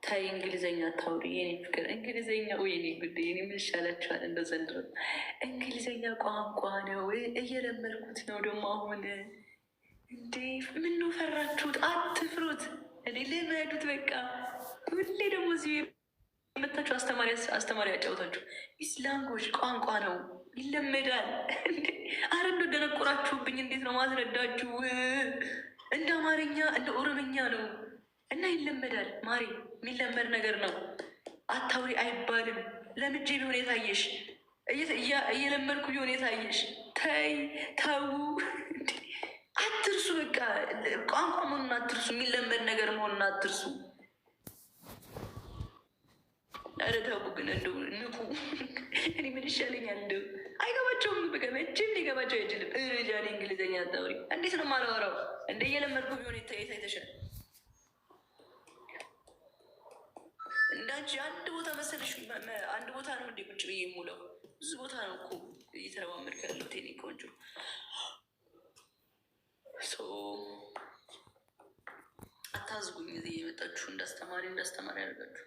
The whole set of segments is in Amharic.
ታይ እንግሊዘኛ ታውሪ የኔ ፍቅር እንግሊዘኛ ወይኔ ጉድ የኔ ምን ይሻላችኋል? እንደ ዘንድሮ እንግሊዘኛ ቋንቋ ነው እየለመድኩት ነው። ደግሞ አሁን እንዴ ምነው ፈራችሁት? አትፍሩት። እኔ ልመዱት በቃ። ሁሌ ደግሞ እዚህ የመታችሁ አስተማሪ ያጫውታችሁ ኢስላንጎች ቋንቋ ነው ይለመዳል። አረ እንደ ደነቆራችሁብኝ እንዴት ነው ማስረዳችሁ? እንደ አማርኛ እንደ ኦሮምኛ ነው እና ይለመዳል። ማሪ የሚለመድ ነገር ነው። አታውሪ አይባልም። ለምጄ ቢሆን የታየሽ እየለመድኩ ቢሆን የታየሽ። ተይ ተዉ፣ አትርሱ። በቃ ቋንቋ መሆኑን አትርሱ። የሚለመድ ነገር መሆኑን አትርሱ። ኧረ ተው ግን እንደው ንቁ። እኔ ምን ይሻለኛል? እንደው አይገባቸውም። በቃ መቼም ሊገባቸው አይችልም። ጃኔ እንግሊዝኛ አታውሪ እንዴት ነው የማላወራው? እንደ እየለመድኩ ቢሆን የታይተሻል። እንዳንቺ አንድ ቦታ መሰለሽ? አንድ ቦታ ነው እንዴ ቁጭ ብዬ የምውለው? ብዙ ቦታ ነው እኮ እየተለማመድኩ ያለሁት የእኔ ቆንጆ። አታዝጉኝ። እዚህ የመጣችሁ እንዳስተማሪ ያደርጋችሁ።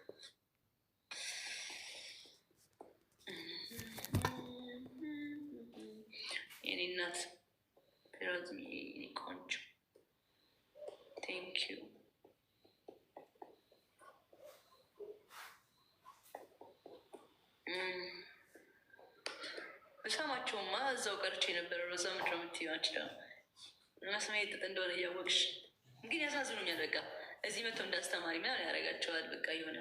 የኔ እናት ፔራዝሚ የኔ ቆንጆ ቴንክ ዩ። በሰማቸውማ እዛው ቀርቼ የነበረ በዛ ምድረ ምትዋች መስሚያ የጥጥ እንደሆነ እያወቅሽ ግን ያሳዝኑኛል። በቃ እዚህ መጥተው እንዳስተማሪ ምናምን ያደርጋቸዋል። በቃ የሆነ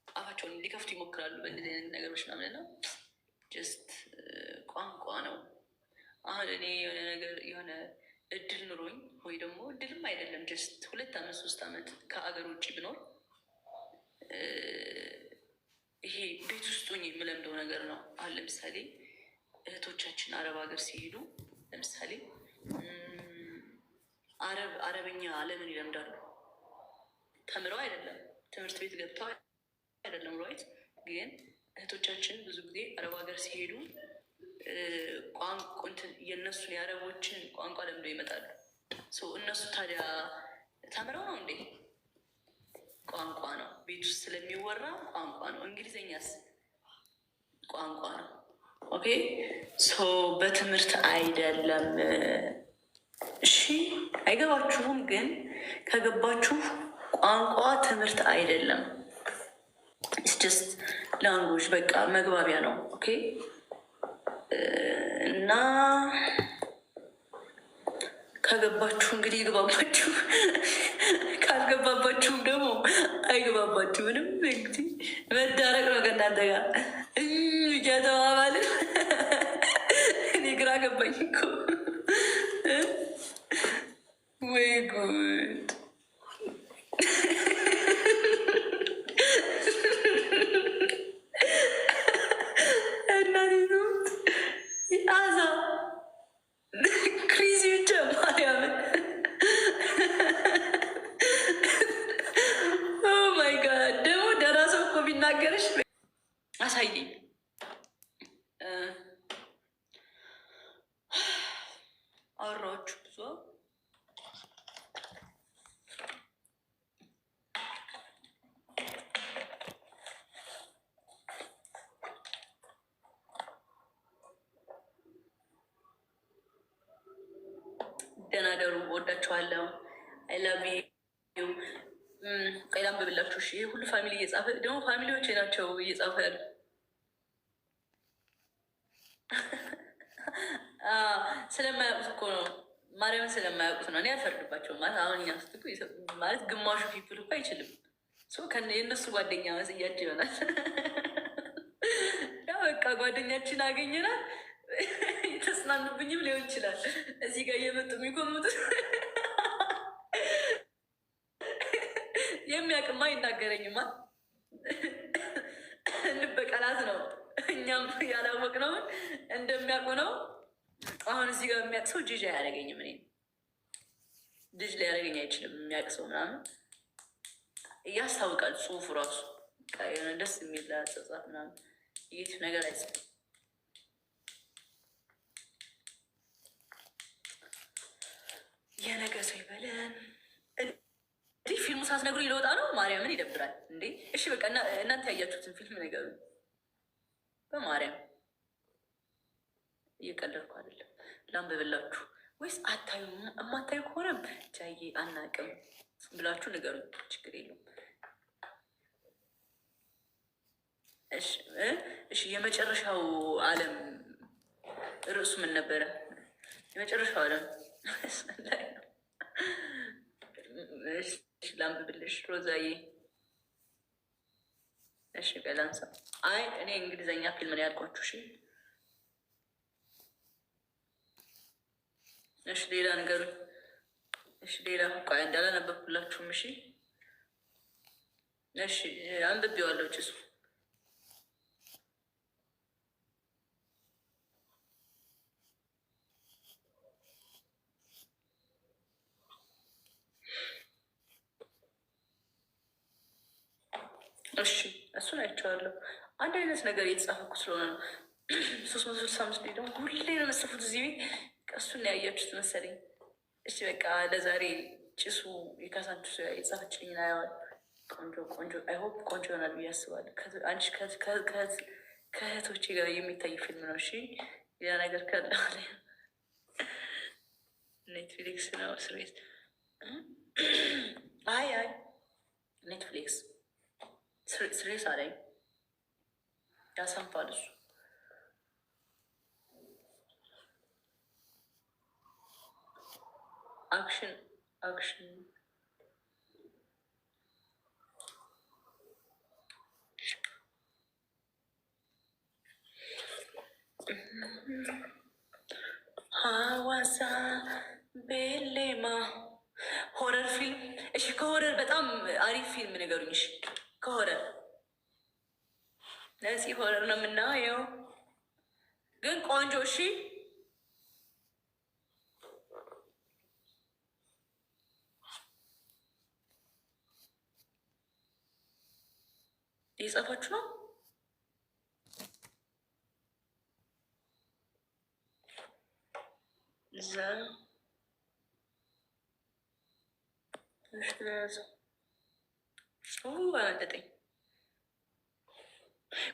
አፋቸውን ሊከፍቱ ይሞክራሉ በእንደዚህ አይነት ነገሮች ምናምን ነው። ጀስት ቋንቋ ነው። አሁን እኔ የሆነ ነገር የሆነ እድል ኑሮኝ ወይ ደግሞ እድልም አይደለም ጀስት 2 ዓመት 3 ዓመት ከአገር ውጭ ብኖር ይሄ ቤት ውስጥ ሆኜ የምለምደው ነገር ነው። አሁን ለምሳሌ እህቶቻችን አረብ ሀገር ሲሄዱ ለምሳሌ አረበኛ ለምን ይለምዳሉ? ተምረው አይደለም፣ ትምህርት ቤት ገብተው አይደለም። ራይት ግን እህቶቻችን ብዙ ጊዜ አረብ ሀገር ሲሄዱ የእነሱን የአረቦችን ቋንቋ ለምደው ይመጣሉ። እነሱ ታዲያ ተምረው ነው እንዴ? ቋንቋ ነው። ቤት ውስጥ ስለሚወራ ቋንቋ ነው። እንግሊዝኛስ ቋንቋ ነው። ኦኬ በትምህርት አይደለም። እሺ አይገባችሁም? ግን ከገባችሁ ቋንቋ ትምህርት አይደለም። ኢትስ ጀስት ላንጉጅ በቃ መግባቢያ ነው። ኦኬ እና ከገባችሁ እንግዲህ ይግባባችሁ፣ ካልገባባችሁም ደግሞ አይገባባችሁ። ምንም እንግዲህ መዳረቅ ነው ከእናንተ ጋር እያተባባልን። እኔ ግራ ገባኝ እኮ ወይ ጉድ! እናቴ አዛ ክሪዚ ብቻ ማርያምን። ማይ ጋድ! ደግሞ ደራሰው እኮ ቢናገርሽ አሳየኝ። አወራችሁ ብዙ ደህና ደሩ። ወዳችኋለሁ። አይ ላቭ ዩ። ቀይላም ብብላችሁ። እሺ ሁሉ ፋሚሊ እየጻፈ ደግሞ ፋሚሊዎች ናቸው እየጻፈ ያሉ። ስለማያውቁት እኮ ነው፣ ማርያምን ስለማያውቁት ነው። እኔ አልፈርድባቸውም። ማለት አሁን እኛ ስትኩ ማለት ግማሹ ፒፕል እኮ አይችልም። የእነሱ ጓደኛ መስያቸው ይሆናል። ያው በቃ ጓደኛችን አገኘናል። የተጽናኑብኝም ሊሆን ይችላል። እዚህ ጋር እየመጡ የሚኮሙት የሚያውቅማ አይናገረኝማ። እንበቀላት ነው። እኛም ያላወቅነውን እንደሚያውቁ ነው። አሁን እዚህ ጋር የሚያውቅ ሰው ጅጅ አያደርገኝም። እኔ ጅጅ ሊያደርገኝ አይችልም። የሚያውቅ ሰው ምናምን ያስታውቃል። ጽሁፉ ራሱ የሆነ ደስ የሚል ጸጻፍ ምናምን ይህ ነገር አይጽፍም። የነገ ሰው ይበለን። ፊልሙ ሳትነግሩ ይለወጣ ነው። ማርያምን ይደብራል እንዴ! እሺ በቃ እናንተ ያያችሁትን ፊልም ነገሩ። በማርያም እየቀለድኩ አይደለም። ላንብብላችሁ ወይስ አታዩ? እማታዩ ከሆነ ጃዬ አናቅም ብላችሁ ንገሩ። ችግር የለውም። እሺ የመጨረሻው ዓለም ርዕሱ ምን ነበረ? የመጨረሻው ዓለም ላይ ነው። ላንብብልሽ ሮዛዬ። እሺ ቀላንሳ። አይ እኔ እንግሊዘኛ ፊልም ነው ያልኳችሁ። እሺ እሺ ሌላ ነገሩ። እሺ ሌላ ቆይ እንዳላነበብኩላችሁም። እሺ እሺ አንብቤዋለሁ። ጭሱ እሺ እሱን አይቼዋለሁ። አንድ አይነት ነገር እየተጻፈኩ ስለሆነ ነው። 365 ደግሞ ሁሌ ነው መጽፉት እዚህ ቤት። እሱን ያያችሁት መሰለኝ። እሺ በቃ ለዛሬ ጭሱ የካሳንቺስ የጻፈችልኝ ናየዋል። ቆንጆ ቆንጆ አይሆፕ ቆንጆ ይሆናል ብዬ አስባለሁ። አንቺ ከእህቶቼ ጋር የሚታይ ፊልም ነው። እሺ ሌላ ነገር ካለ ኔትፍሊክስ ነው ስሬት። አይ ኔትፍሊክስ ስሬስ አለኝ። ያሰንፋል እሱ። አክሽን ሀዋሳ ቤሌማ ሆረር ፊልም። እሺ ከሆረር በጣም አሪፍ ፊልም ነገሩኝ። እሺ ከሆረር ለዚህ ሆረር ነው የምናየው፣ ግን ቆንጆ። እሺ እየጻፋችሁ ነው። እዛ አመለጠኝ።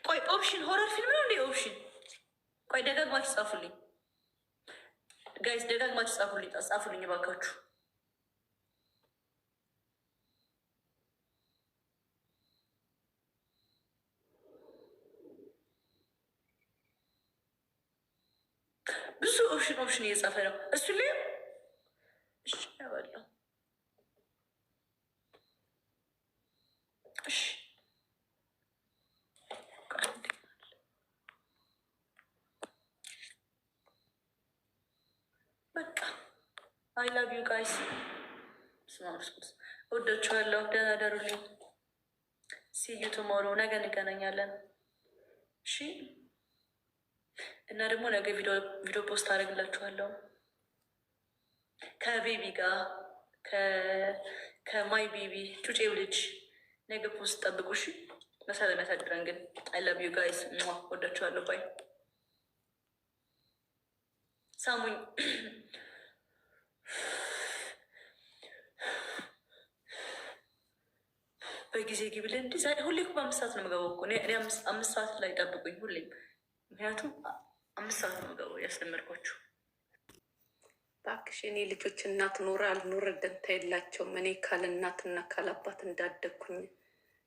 ቆይ ኦፕሽን ሆረር ፊልም ነው እንዴ? ኦፕሽን ቆይ ደጋግማችሁ ጻፉልኝ ጋይስ፣ ደጋግማችሁ ጻፉልኝ እባካችሁ። ብዙ ኦፕሽን እየጻፈ ነው እሱ ላይ። እሺ ያባለሁ። እሺ በቃ አይ ላቭ ዩ ጋይስ። ስማርስ ወዳችኋለሁ። ደህና ደሩልኝ። ሲዩ ቱሞሮ። ነገ እንገናኛለን። እሺ እና ደግሞ ነገ ቪዲዮ ፖስት አደርግላችኋለሁ ከቤቢ ጋር ከማይ ቤቢ ጩጬው ልጅ ነገ ፖስት ጠብቁ። እሺ መሰለም ያሳድረን። ግን አይ ላቭ ዩ ጋይስ። ወዳችኋለሁ። ባይ ሳሙኝ። በጊዜ ግቢልን። እንዲ ሁሌ እኮ በ5 ሰዓት ነው የምገባው እኮ እኔ 5 ሰዓት ላይ ጠብቁኝ ሁሌም። ምክንያቱም 5 ሰዓት ነው የምገባው ያስለመድኳችሁ። እባክሽ እኔ ልጆች እናት ኖረ አልኖረ ደንታ የላቸውም። እኔ ካለ እናትና ካለ አባት እንዳደግኩኝ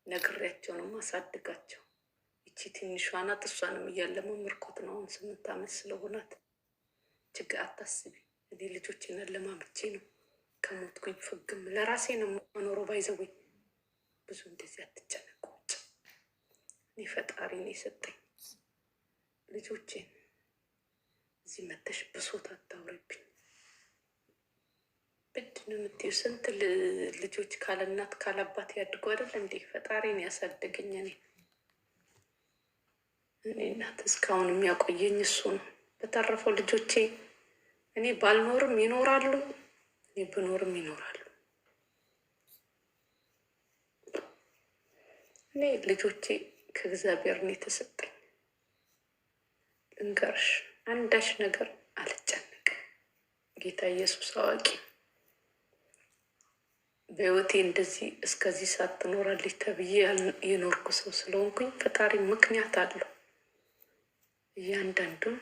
ነግሬያቸው ነው ማሳድጋቸው። ይቺ ትንሿ ናት። እሷንም እያለማመድኳት ነው። አሁን 8 ዓመት ስለሆናት ችግር አታስቢ። እኔ ልጆችን አለማምቼ ነው ከሞትኩኝ ፍግም ለራሴ ነው መኖሮ። ባይዘወኝ ብዙ እንደዚህ አትጨነቁ። እኔ ፈጣሪ ነው የሰጠኝ ልጆቼን። እዚህ መተሽ ብሶት አታውሪብኝ። ብድ ነው የምትይው። ስንት ልጆች ካለ እናት ካለ አባት ያድጉ አይደል እንዴ? ፈጣሪ ነው ያሳደገኝ። እኔ እናት እስካሁን የሚያቆየኝ እሱ ነው። በተረፈው ልጆቼ እኔ ባልኖርም ይኖራሉ፣ እኔ ብኖርም ይኖራሉ። እኔ ልጆቼ ከእግዚአብሔር ነው የተሰጠኝ። ልንገርሽ አንዳች ነገር አልጨነቅም። ጌታ ኢየሱስ አዋቂ። በህይወቴ እንደዚህ እስከዚህ ሰዓት ትኖራለች ተብዬ የኖርኩ ሰው ስለሆንኩኝ ፈጣሪ ምክንያት አለው። እያንዳንዱን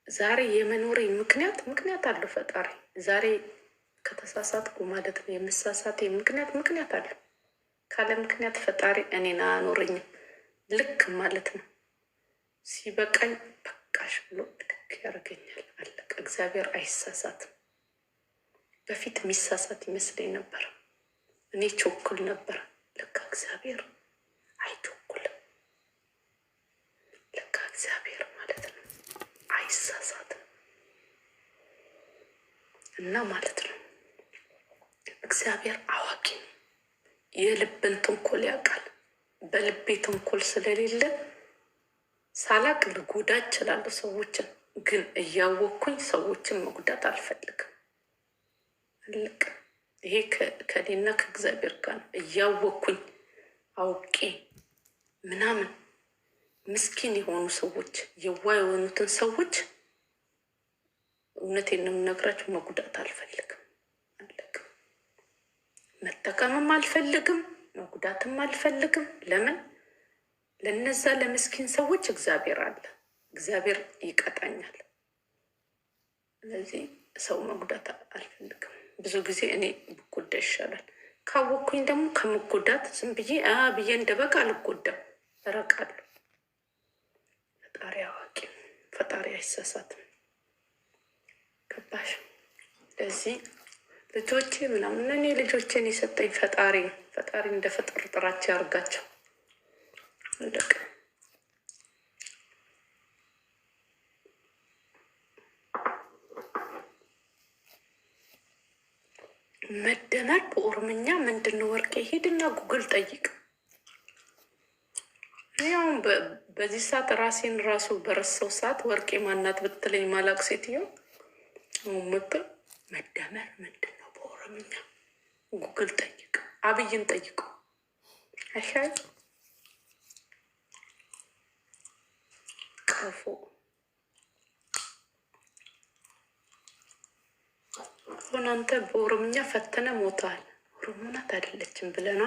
ዛሬ የመኖሬ ምክንያት አለው ፈጣሪ። ዛሬ ከተሳሳትኩ ማለት ነው የምሳሳቴ ምክንያት አለው። ካለ ምክንያት ፈጣሪ እኔን አያኖረኝም። ልክ ማለት ነው ሲበቃኝ በቃሽ ብሎ ብድግ ያደርገኛል። አለቀ። እግዚአብሔር አይሳሳትም። በፊት የሚሳሳት ይመስለኝ ነበር። እኔ ቾኩል ነበር። ለካ እግዚአብሔር አይቾኩልም። ለካ እግዚአብሔር ማለት ነው አይሳሳትም። እና ማለት ነው እግዚአብሔር አዋቂ ነው። የልብን ተንኮል ያውቃል። በልቤ ተንኮል ስለሌለ ሳላቅ ልጎዳ እችላለሁ ሰዎችን፣ ግን እያወቅኩኝ ሰዎችን መጉዳት አልፈልግም። አለቅ። ይሄ ከኔና ከእግዚአብሔር ጋር ነው። እያወቅኩኝ አውቄ ምናምን ምስኪን የሆኑ ሰዎች፣ የዋ የሆኑትን ሰዎች እውነቴን ነው የምነግራቸው፣ መጉዳት አልፈልግም። አለቅ። መጠቀምም አልፈልግም፣ መጉዳትም አልፈልግም። ለምን? ለነዛ ለምስኪን ሰዎች እግዚአብሔር አለ። እግዚአብሔር ይቀጣኛል። ስለዚህ ሰው መጉዳት አልፈልግም። ብዙ ጊዜ እኔ ብጎዳ ይሻላል። ካወቅኩኝ ደግሞ ከመጎዳት ዝም ብዬ እንደ በግ አልጎዳም፣ እረቃለሁ። ፈጣሪ አዋቂ፣ ፈጣሪ አይሳሳትም። ገባሽ? ለዚህ ልጆቼ ምናምን እኔ ልጆቼን የሰጠኝ ፈጣሪ እንደ ፍጥር ጥራቸው ያርጋቸው። እንደቅ መደመር በኦሮምኛ ምንድን ነው? ወርቄ ሂድና ጉግል ጠይቅ። ያውን በዚህ ሰዓት ራሴን ራሱ በረሰው ሰዓት ወርቄ ማናት ብትለኝ ማላቅ ሴትዮ ምትል መደመር ምንድን ነው በኦሮምኛ? ጉግል ጠይቅ፣ አብይን ጠይቁ። አሻይ ቀፎ አሁን አንተ በኦሮምኛ ፈተነ ሞታል። ኦሮሞ ናት አይደለችም ብለና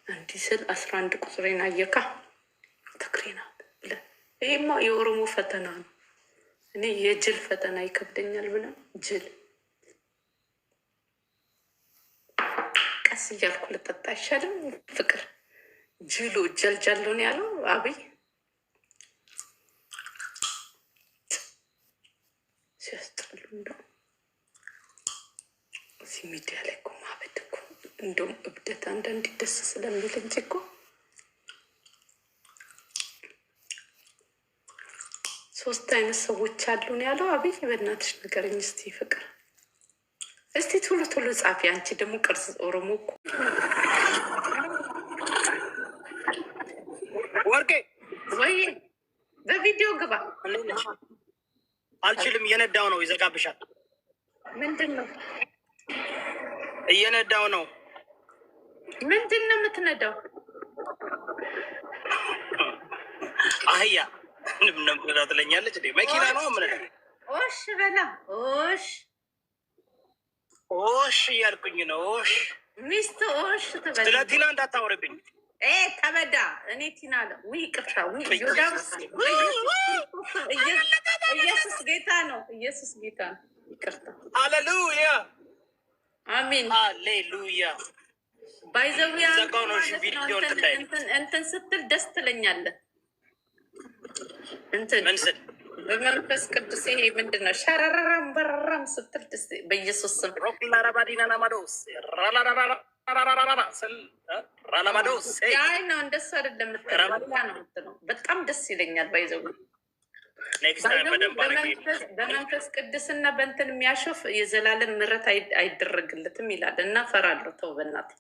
እንዲህ ስል 11 ቁጥሬን አየካ ትግሬ ናት ብለ ይሄማ የኦሮሞ ፈተና ነው። እኔ የጅል ፈተና ይከብደኛል ብለ ጅል ቀስ እያልኩ ልጠጣ አይሻልም? ፍቅር ጅሉ ጀልጃለሁ ነው ያለው አብይ። ሲያስጠሉ እንደው እዚህ ሚዲያ ላይ እኮ ማበድ እኮ እንደውም እብደት አንዳንዴ ደስ ስለሚል እንጂ እኮ 3 አይነት ሰዎች አሉን ያለው አብይ። በእናትሽ ንገረኝ እስቲ ፍቅር፣ እስቲ ቶሎ ጻፊ። አንቺ ደግሞ ቅርጽ ኦሮሞ እኮ ወርቄ ወይ በቪዲዮ ግባ። አልችልም፣ እየነዳው ነው፣ ይዘጋብሻል። ምንድን ነው እየነዳው ነው? ምንድን ነው የምትነዳው? አህያ ምንም ነው የምትነዳው ትለኛለች። መኪና ነው የምነዳው። ኦሽ በላ ኦሽ እያልኩኝ ነው። ኦሽ ሚስት ኦሽ ትበላ። ስለ ቲና እንዳታወርብኝ ተበዳ። እኔ ቲና አለ። ውይ ቅርታ፣ ኢየሱስ ጌታ ነው። ኢየሱስ ጌታ ነው። ይቅርታ። ሃሌሉያ አሜን። ሃሌሉያ። ባይዘዊያ እንትን ስትል ደስ ትለኛለህ። ምን ስል በመንፈስ ቅዱስ ይሄ ምንድን ነው? ሸረረራም በረራም ስትል ደስ በኢየሱስ ስም ሮክላራባዲናናማዶስ አይ ነው እንደሱ አይደለም ነው። በጣም ደስ ይለኛል። ባይዘው በመንፈስ ቅዱስና በእንትን የሚያሾፍ የዘላለም ምሕረት አይደረግለትም ይላል እና ፈራለሁ። ተው በእናትህ።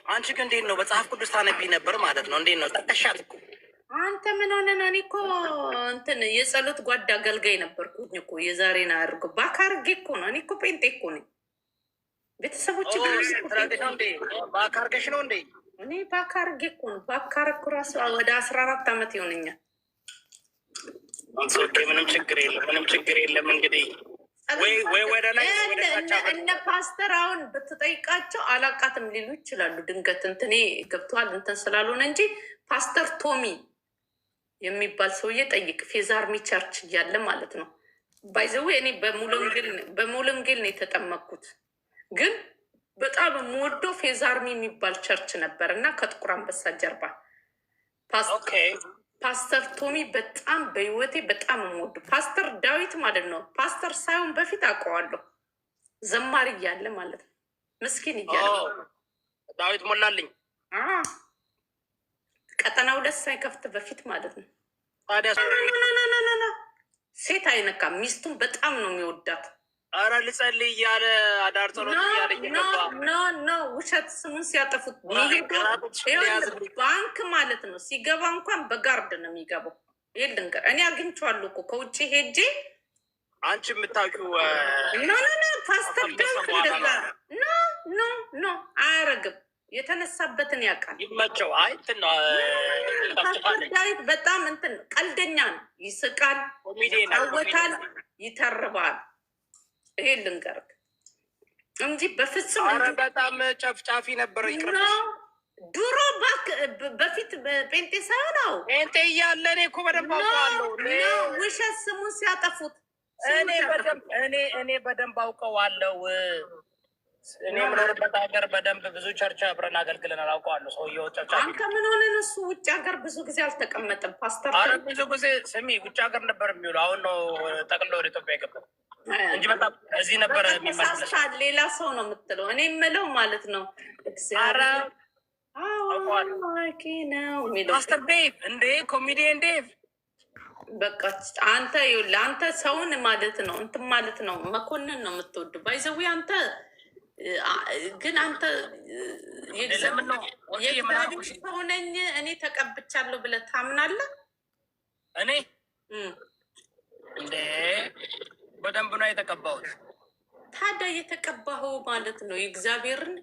አንቺ ግን እንዴት ነው መጽሐፍ ቅዱስ ታነቢ ነበር ማለት ነው? እንዴት ነው ጠቀሻት እኮ አንተ ምን ሆነ ነው? እኔ እኮ እንትን የጸሎት ጓዳ አገልጋይ ነበርኩኝ እኮ። የዛሬን አያድርገው ባካርጌ እኮ ነው። እኔ እኮ ጴንጤ እኮ ነኝ። ቤተሰቦች ባካርገሽ ነው እንዴ? እኔ ባካርጌ እኮ ነው። ባካረኩ ራሱ ወደ 14 ዓመት ይሆነኛል። ምንም ችግር የለም፣ ምንም ችግር የለም። እንግዲህ ወይ ወደ ላይ እነ ፓስተር አሁን ብትጠይቃቸው አላቃትም ሊሉ ይችላሉ። ድንገት እንትኔ ገብተዋል እንትን ስላልሆነ እንጂ ፓስተር ቶሚ የሚባል ሰውዬ ጠይቅ። ፌዛርሚ ቸርች እያለ ማለት ነው። ባይዘዌ እኔ በሙሉንጌል ነው የተጠመቅኩት፣ ግን በጣም የምወደው ፌዛርሚ የሚባል ቸርች ነበር እና ከጥቁር አንበሳ ጀርባ ፓስተር ቶሚ በጣም በህይወቴ በጣም የምወዱ ፓስተር ዳዊት ማለት ነው። ፓስተር ሳይሆን በፊት አውቀዋለሁ፣ ዘማሪ እያለ ማለት ነው። ምስኪን እያለ ዳዊት ሞላልኝ ቀጠና 2 ሳይከፍት በፊት ማለት ነው። ሴት አይነካም። ሚስቱን በጣም ነው የሚወዳት። አረ ልጸልይ እያለ አዳር ጸሎት ኖ ውሸት ስሙን ሲያጠፉት ባንክ ማለት ነው። ሲገባ እንኳን በጋርድ ነው የሚገባው። ይህ ልንገር፣ እኔ አግኝቼዋለሁ እኮ ከውጭ ሄጄ። አንቺ የምታውቂው ፓስተር ዳዊት እንደዛ ኖ አያረግም። የተነሳበትን ያውቃል። ይመቸው። አይ ፓስተር ዳዊት በጣም እንትን ቀልደኛ ነው። ይስቃል፣ ይጫወታል፣ ይተርባል። ይሄ ልንገርህ እንጂ በፍጹም በጣም ጨፍጫፊ ነበር። ድሮ በፊት ጴንጤ ሳይሆን ነው ጴንጤ እያለ እኔ እኮ በደንብ አውቀዋለሁ። ውሸት ስሙን ሲያጠፉት እኔ በደንብ አውቀዋለሁ። እኔ የምኖርበት ሀገር በደንብ ብዙ ቸርች አብረን አገልግለናል። አውቀዋለሁ ሰውየው ቸርች። አንተ ምን ሆነን? እሱ ውጭ ሀገር ብዙ ጊዜ አልተቀመጠም ፓስተር። አረ ብዙ ጊዜ ስሚ፣ ውጭ ሀገር ነበር የሚውለው። አሁን ነው ጠቅልሎ ወደ ኢትዮጵያ የገባው እንጂ በጣም እዚህ ነበረ የሚመለስ። ሌላ ሰው ነው የምትለው። እኔ የምለው ማለት ነው ፓስተር ዴቭ እንዴ፣ ኮሜዲያን ዴቭ። በቃ አንተ ሰውን ማለት ነው እንትን ማለት ነው መኮንን ነው የምትወዱ ባይዘዊ አንተ ግን አንተ የእግዚአብሔር ሰው ነኝ እኔ ተቀብቻለሁ ብለህ ታምናለህ? እኔ እንዴ በደንብ ነው የተቀባሁት። ታዲያ የተቀባኸው ማለት ነው የእግዚአብሔርን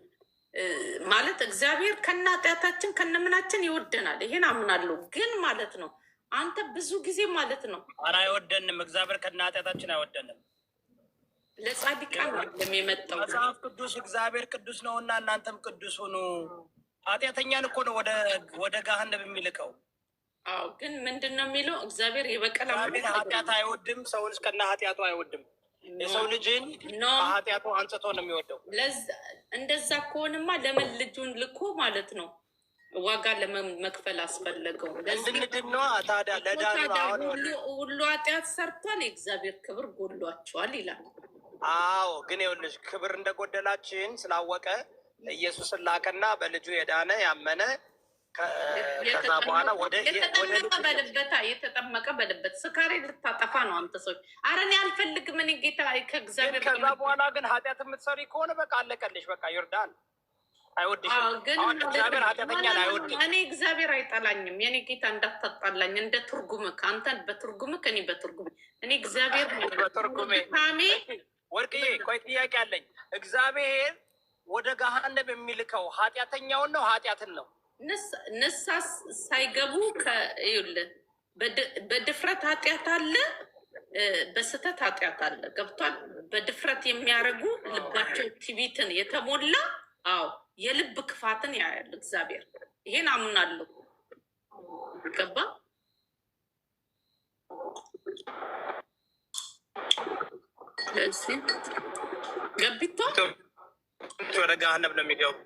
ማለት እግዚአብሔር ከነ ኃጢአታችን ከነምናችን ይወደናል። ይሄን አምናለሁ። ግን ማለት ነው አንተ ብዙ ጊዜ ማለት ነው ኧረ አይወደንም። እግዚአብሔር ከነ ኃጢአታችን አይወደንም። ለጻድቃን የመጣው መጽሐፍ ቅዱስ እግዚአብሔር ቅዱስ ነው እና እናንተም ቅዱስ ሁኑ። ኃጢአተኛን እኮ ነው ወደ ገሃነም የሚልከው። አዎ ግን ምንድን ነው የሚለው? እግዚአብሔር የበቀል ኃጢአት አይወድም፣ ሰውን ከነ ኃጢአቱ አይወድም። የሰው ልጅን ኃጢአቱ አንጽቶ ነው የሚወደው። እንደዛ ከሆንማ ለምን ልጁን ልኮ ማለት ነው ዋጋ ለመክፈል አስፈለገው? እንድንድን ነው ታዲያ። ለዳን ሁሉ ኃጢአት ሰርቷል፣ የእግዚአብሔር ክብር ጎሏቸዋል ይላል። አዎ ግን ይኸውልሽ ክብር እንደጎደላችን ስላወቀ ኢየሱስን ላከና በልጁ የዳነ ያመነ ከዛ በኋላ የተጠመቀ በልበት ስካሬ ልታጠፋ ነው አንተ ሰው። ኧረ እኔ አልፈልግም። እኔ ጌታ ከእግዚአብሔር ከዛ በኋላ ግን ኃጢአት የምትሰሪ ከሆነ በቃ አለቀልሽ። በቃ ዮርዳን አይወድሽም። እግዚአብሔር ኃጢአተኛን አይወድም። እኔ እግዚአብሔር አይጠላኝም። የኔ ጌታ እንዳታጣላኝ። እንደ ትርጉምክ አንተ በትርጉምክ እኔ በትርጉም እኔ እግዚአብሔር በትርጉሜ ወርቅዬ ቆይ ጥያቄ አለኝ። እግዚአብሔር ወደ ገሃነም የሚልከው ኃጢአተኛውን ነው ኃጢአትን ነው? ንሳ ሳይገቡ ይኸውልህ በድፍረት ኃጢአት አለ፣ በስህተት ኃጢአት አለ። ገብቷል? በድፍረት የሚያደርጉ ልባቸው ትዕቢትን የተሞላ አዎ የልብ ክፋትን ያያል እግዚአብሔር። ይሄን አምናለሁ። ገባ? ለዚህ ገቢቶ ወደ ገሃነም ነው የሚገቡ።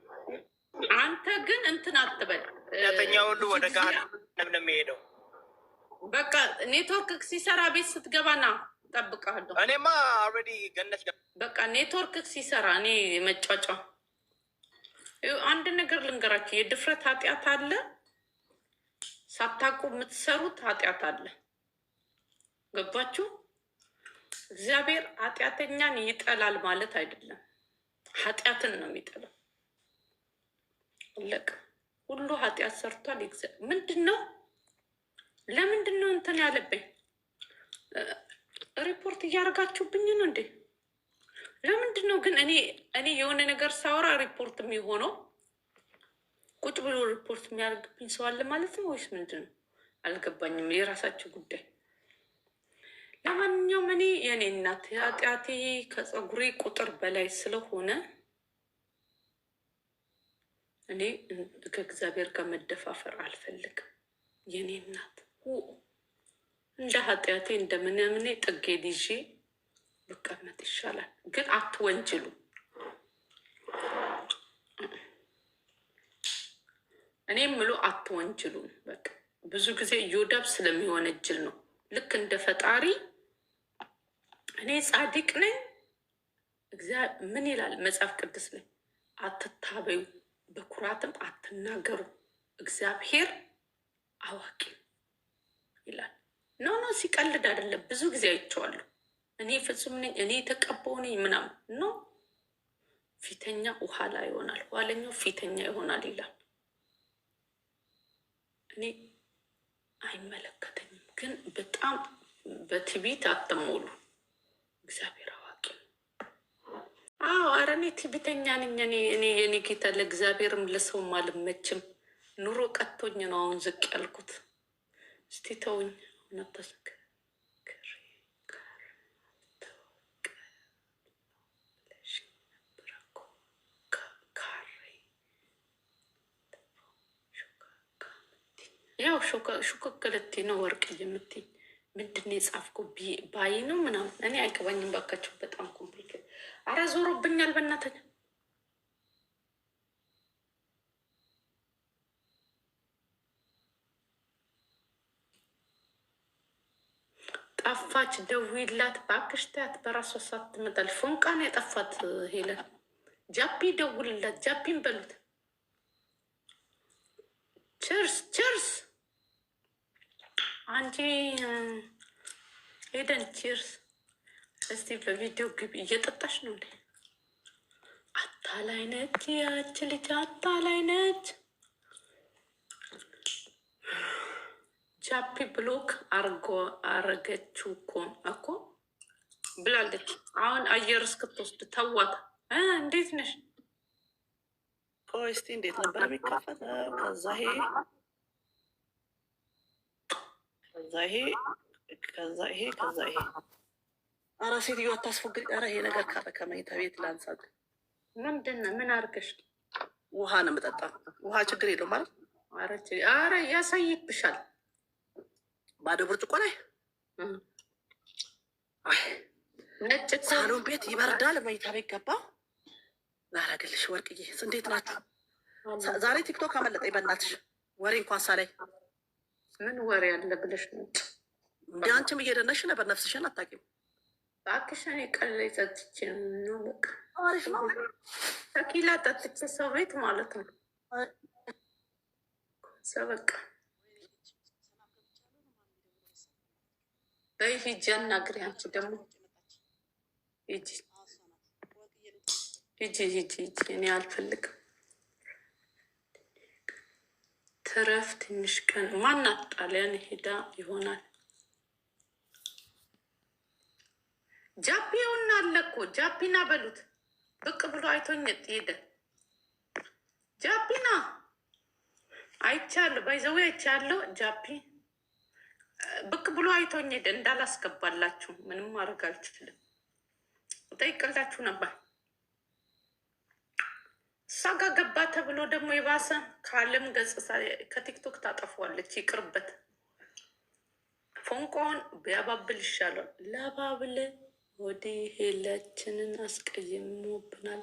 አንተ ግን እንትን አትበል። ኃጢአተኛ ሁሉ ወደ ገሃነም ነው የሚሄደው። በቃ ኔትወርክ ሲሰራ ቤት ስትገባና ጠብቃለሁ። እኔማ ኦልሬዲ ገነት በቃ ኔትወርክ ሲሰራ እኔ መጫጫ አንድ ነገር ልንገራችሁ። የድፍረት ኃጢአት አለ፣ ሳታውቁ የምትሰሩት ኃጢአት አለ። ገባችሁ? እግዚአብሔር ኃጢአተኛን ይጠላል ማለት አይደለም። ኃጢአትን ነው የሚጠላው። አለቀ። ሁሉ ኃጢአት ሰርቷል። ምንድን ነው ለምንድን ነው እንትን ያለብኝ? ሪፖርት እያደረጋችሁብኝ ነው እንዴ? ለምንድን ነው ግን እኔ የሆነ ነገር ሳወራ ሪፖርት የሚሆነው? ቁጭ ብሎ ሪፖርት የሚያደርግብኝ ሰው አለ ማለት ነው ወይስ ምንድን ነው? አልገባኝም። የራሳችሁ ጉዳይ። ለማንኛውም እኔ የኔ እናት ኃጢአቴ ከፀጉሬ ቁጥር በላይ ስለሆነ እኔ ከእግዚአብሔር ጋር መደፋፈር አልፈልግም። የኔ እናት እንደ ኃጢአቴ እንደምንምኔ ጥጌን ይዤ ብቀመጥ ይሻላል። ግን አትወንጅሉ። እኔ ምሎ አትወንጅሉ። በቃ ብዙ ጊዜ ዮዳብ ስለሚወነጅል ነው። ልክ እንደ ፈጣሪ እኔ ጻድቅ ነኝ። ምን ይላል መጽሐፍ ቅዱስ ላይ? አትታበዩ፣ በኩራትም አትናገሩ፣ እግዚአብሔር አዋቂ ይላል። ኖ ሲቀልድ አይደለም። ብዙ ጊዜ አይቼዋለሁ። እኔ ፍጹም ነኝ፣ እኔ የተቀባው ነኝ ምናምን ነው። ፊተኛ ኋላ ይሆናል፣ ኋለኛው ፊተኛ ይሆናል ይላል። እኔ አይመለከተኝም። ግን በጣም በትዕቢት አትሞሉ። እግዚአብሔር አዋቂ ነው። ኧረ እኔ ትዕቢተኛ ነኝ። እኔ የኔ ጌታ ለእግዚአብሔርም ለሰውም አልመችም። ኑሮ ቀጥቶኝ ነው አሁን ዝቅ ያልኩት። እስቲ ተውኝ። ነተስክ ያው ሹክክልቴ ነው ወርቅ የምትኝ ምንድን የጻፍኩ ባይ ነው ምናምን እኔ አይገባኝም። ባካቸው በጣም ኮምፕሊኬት። አረ ዞሮብኛል በእናተኛ። ጠፋች። ደውይላት ባክሽ። ታያት በራሷ ሳትመጣል። ፎንቃን የጠፋት ሄለን። ጃፒ ደውልላት። ጃፒን በሉት። ችርስ አንቺ ሄደን ቺርስ። እስቲ በቪዲዮ ግቢ። እየጠጣሽ ነው እንዴ? አታላይ ነች ያች ልጅ፣ አታላይ ነች። ጃፒ ብሎክ አረገችው እኮ ብላለች። አሁን አየር እስክትወስድ ተዋት። እንዴት ነሽ? ቆይ እስቲ እንዴት ነበር የሚከፈተው? ከዛ ይሄ። አረ ሴትዮ አታስፎግሪ። አረ ይሄ ነገር ካለ ከመኝታ ቤት ላንሳት። ምንድን ነው? ምን አድርገሽ? ውሃ ነው የምጠጣው። ውሃ ችግር የለውም ማለት። አረ ያሳይብሻል። ባዶ ብርጭቆ ላይ ነጭ ሳሎን ቤት ይበርዳል። መኝታ ቤት ገባው ላረግልሽ። ወርቅዬ እንዴት ናችሁ? ዛሬ ቲክቶክ አመለጠኝ። በእናትሽ ወሬ እንኳን ሳላይ ምን ወሬ አለ ብለሽ ነው እንዲ? አንቺም እየደነሽ ነበር። ነፍስሽን አታውቂም። እባክሽ እኔ ቀን ላይ ጠጥቼ ነው። በቃ አሪፍ ነው። ተኪላ ጠጥቼ ሰው ቤት ማለት ነው። በቃ በይ ሂጂ አናግሪ። አንቺ ደግሞ ሂጂ። እኔ አልፈልግም። ትረፍ ትንሽ ቀን። ማናት ጣሊያን ሄዳ ይሆናል። ጃፒውና አለ እኮ ጃፒና በሉት። ብቅ ብሎ አይቶኝ ሄደ። ጃፒና አይቻለሁ፣ ባይዘዌ አይቻለሁ። ጃፒ ብቅ ብሎ አይቶኝ ሄደ። እንዳላስገባላችሁ ምንም ማድረግ አልችልም። ጠይቅላችሁ ነበር። እሷ ጋ ገባ ተብሎ ደግሞ የባሰ ከአለም ገጽታ ከቲክቶክ ታጠፏለች። ይቅርበት። ፎንቋውን ቢያባብል ይሻላል። ለባብል ወደ ሄላችንን አስቀይሞብናል።